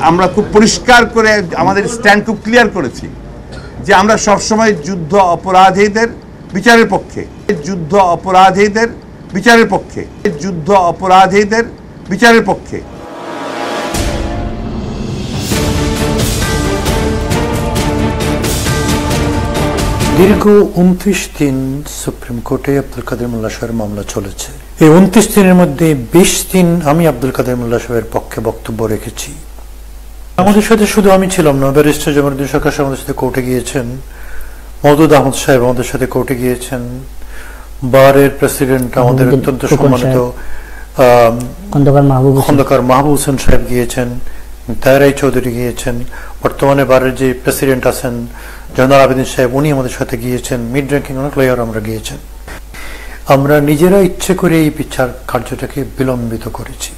আমরা খুব পরিষ্কার করে আমাদের স্ট্যান্ড খুব ক্লিয়ার করেছি যে আমরা সবসময় যুদ্ধ অপরাধীদের বিচারের পক্ষে, যুদ্ধ অপরাধীদের বিচারের পক্ষে, যুদ্ধ অপরাধীদের বিচারের পক্ষে। দীর্ঘ 29 দিন সুপ্রিম কোর্টে আব্দুল কাদের মোল্লা সাহেবের মামলা চলেছে। এই 29 দিনের মধ্যে 20 দিন আমি আব্দুল কাদের মোল্লা সাহেবের পক্ষে বক্তব্য রেখেছি। আমাদের সাথে শুধু আমি ছিলাম না, ব্যারিস্টার জামালউদ্দিন সরকার আমাদের সাথে কোর্টে গিয়েছেন, মওদুদ আহমদ সাহেব আমাদের সাথে কোর্টে গিয়েছেন, বারের প্রেসিডেন্ট আমাদের অত্যন্ত সম্মানিত খন্দকার মাহবুব হোসেন সাহেব গিয়েছেন, তাহেরাই চৌধুরী গিয়েছেন, বর্তমানে বারের যে প্রেসিডেন্ট আছেন জয়নাল আবেদিন সাহেব উনি আমাদের সাথে গিয়েছেন, মিড র্যাঙ্কিং অনেক লয়ার আমরা গিয়েছেন। আমরা নিজেরা ইচ্ছে করে এই বিচার কার্যটাকে বিলম্বিত করেছি।